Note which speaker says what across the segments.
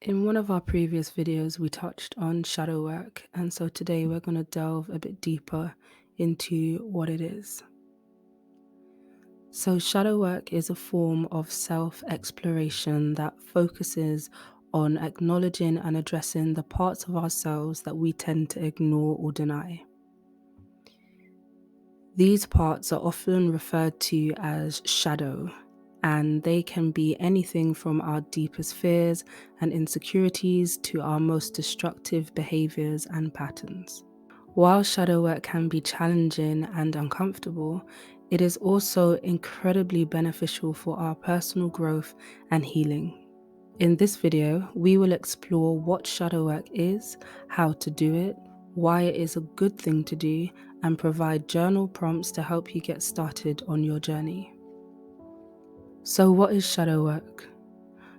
Speaker 1: In one of our previous videos, we touched on shadow work, and so today we're going to delve a bit deeper into what it is. So, shadow work is a form of self exploration that focuses on acknowledging and addressing the parts of ourselves that we tend to ignore or deny. These parts are often referred to as shadow, and they can be anything from our deepest fears and insecurities to our most destructive behaviors and patterns. While shadow work can be challenging and uncomfortable, it is also incredibly beneficial for our personal growth and healing. In this video, we will explore what shadow work is, how to do it, why it is a good thing to do, and provide journal prompts to help you get started on your journey. So, what is shadow work?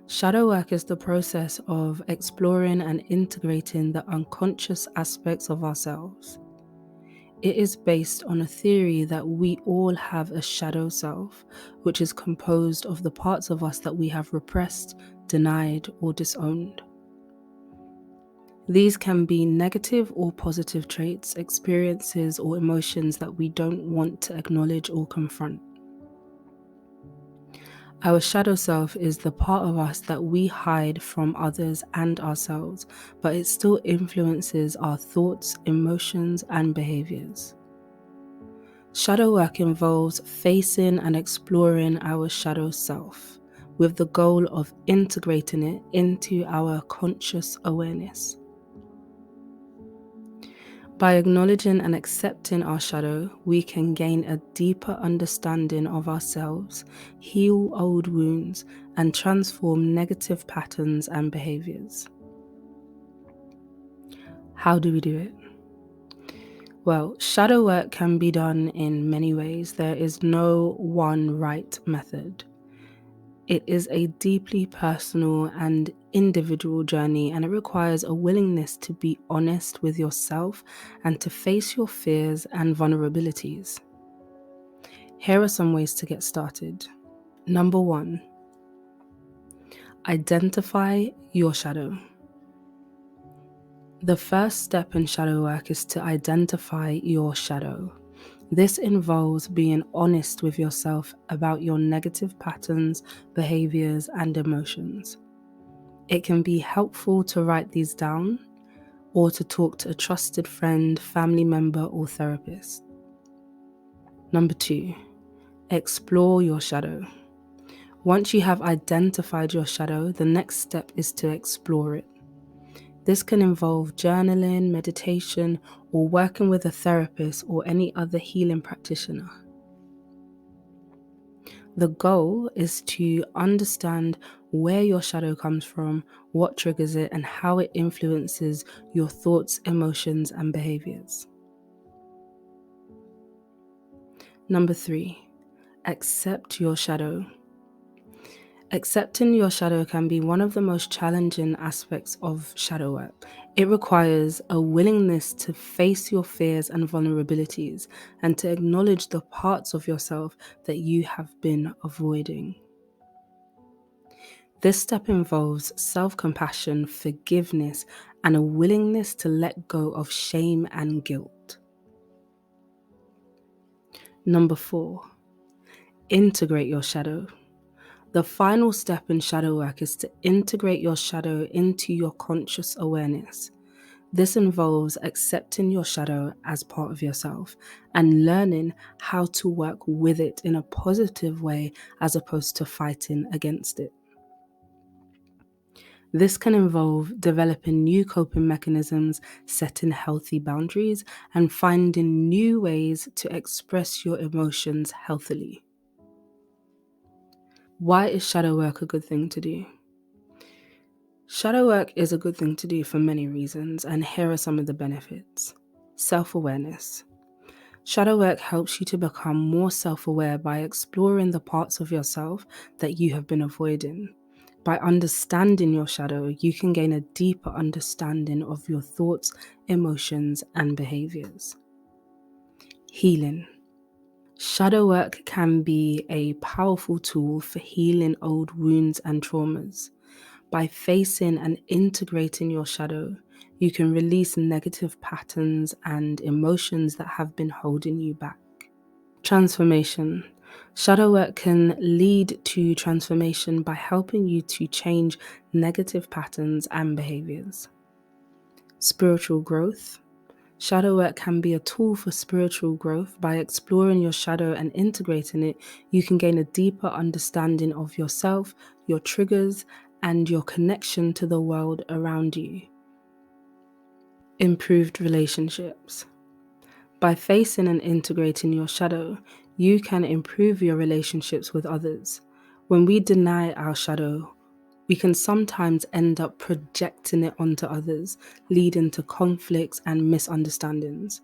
Speaker 1: Shadow work is the process of exploring and integrating the unconscious aspects of ourselves. It is based on a theory that we all have a shadow self, which is composed of the parts of us that we have repressed, denied, or disowned. These can be negative or positive traits, experiences, or emotions that we don't want to acknowledge or confront. Our shadow self is the part of us that we hide from others and ourselves, but it still influences our thoughts, emotions, and behaviors. Shadow work involves facing and exploring our shadow self, with the goal of integrating it into our conscious awareness. By acknowledging and accepting our shadow, we can gain a deeper understanding of ourselves, heal old wounds, and transform negative patterns and behaviors. How do we do it? Well, shadow work can be done in many ways. There is no one right method. It is a deeply personal and individual journey, and it requires a willingness to be honest with yourself and to face your fears and vulnerabilities. Here are some ways to get started. Number 1, identify your shadow. The first step in shadow work is to identify your shadow. This involves being honest with yourself about your negative patterns, behaviors, and emotions. It can be helpful to write these down or to talk to a trusted friend, family member, or therapist. Number 2, explore your shadow. Once you have identified your shadow, the next step is to explore it. This can involve journaling, meditation, or working with a therapist or any other healing practitioner. The goal is to understand where your shadow comes from, what triggers it, and how it influences your thoughts, emotions, and behaviors. Number 3, accept your shadow. Accepting your shadow can be one of the most challenging aspects of shadow work. It requires a willingness to face your fears and vulnerabilities and to acknowledge the parts of yourself that you have been avoiding. This step involves self-compassion, forgiveness, and a willingness to let go of shame and guilt. Number 4, integrate your shadow. The final step in shadow work is to integrate your shadow into your conscious awareness. This involves accepting your shadow as part of yourself and learning how to work with it in a positive way as opposed to fighting against it. This can involve developing new coping mechanisms, setting healthy boundaries, and finding new ways to express your emotions healthily. Why is shadow work a good thing to do? Shadow work is a good thing to do for many reasons, and here are some of the benefits. Self-awareness. Shadow work helps you to become more self-aware by exploring the parts of yourself that you have been avoiding. By understanding your shadow, you can gain a deeper understanding of your thoughts, emotions, and behaviors. Healing. Shadow work can be a powerful tool for healing old wounds and traumas. By facing and integrating your shadow, you can release negative patterns and emotions that have been holding you back. Transformation. Shadow work can lead to transformation by helping you to change negative patterns and behaviors. Spiritual growth. Shadow work can be a tool for spiritual growth. By exploring your shadow and integrating it, you can gain a deeper understanding of yourself, your triggers, and your connection to the world around you. Improved relationships. By facing and integrating your shadow, you can improve your relationships with others. When we deny our shadow, we can sometimes end up projecting it onto others, leading to conflicts and misunderstandings.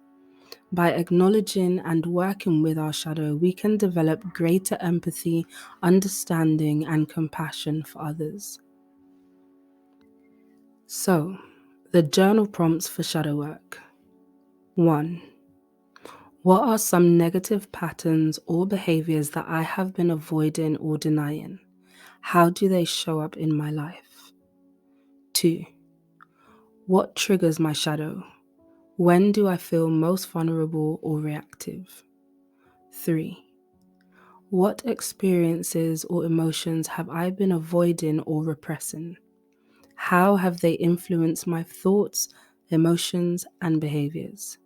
Speaker 1: By acknowledging and working with our shadow, we can develop greater empathy, understanding, and compassion for others. So, the journal prompts for shadow work. 1. What are some negative patterns or behaviors that I have been avoiding or denying? How do they show up in my life? 2. What triggers my shadow? When do I feel most vulnerable or reactive? 3. What experiences or emotions have I been avoiding or repressing? How have they influenced my thoughts, emotions, and behaviors?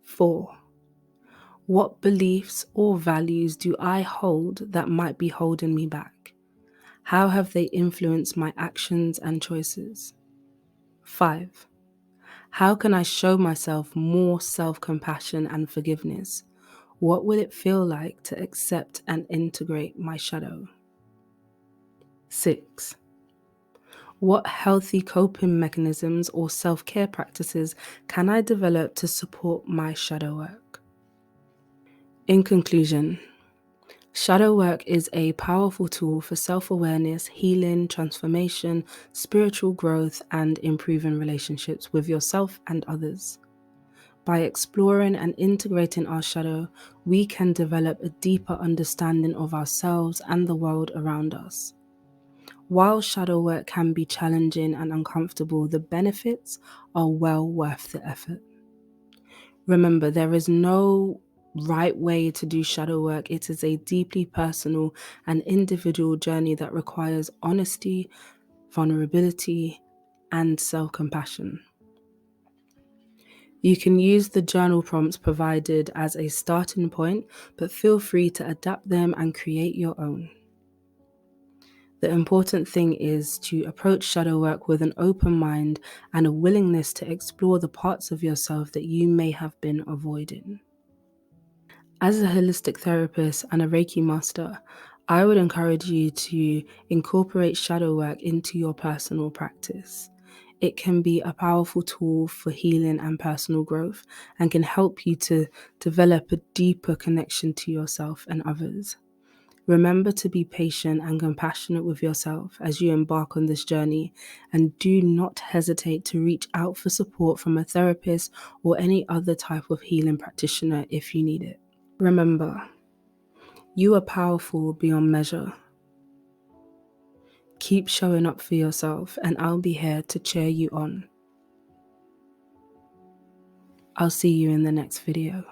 Speaker 1: 4. What beliefs or values do I hold that might be holding me back? How have they influenced my actions and choices? 5. How can I show myself more self-compassion and forgiveness? What will it feel like to accept and integrate my shadow? 6. What healthy coping mechanisms or self-care practices can I develop to support my shadow work? In conclusion, shadow work is a powerful tool for self-awareness, healing, transformation, spiritual growth, and improving relationships with yourself and others. By exploring and integrating our shadow, we can develop a deeper understanding of ourselves and the world around us. While shadow work can be challenging and uncomfortable, the benefits are well worth the effort. Remember, there is no right way to do shadow work. It is a deeply personal and individual journey that requires honesty, vulnerability, and self-compassion. You can use the journal prompts provided as a starting point, but feel free to adapt them and create your own. The important thing is to approach shadow work with an open mind and a willingness to explore the parts of yourself that you may have been avoiding. As a holistic therapist and a Reiki Master, I would encourage you to incorporate shadow work into your personal practice. It can be a powerful tool for healing and personal growth and can help you to develop a deeper connection to yourself and others. Remember to be patient and compassionate with yourself as you embark on this journey, and do not hesitate to reach out for support from a therapist or any other type of healing practitioner if you need it. Remember, you are powerful beyond measure. Keep showing up for yourself, and I'll be here to cheer you on. I'll see you in the next video.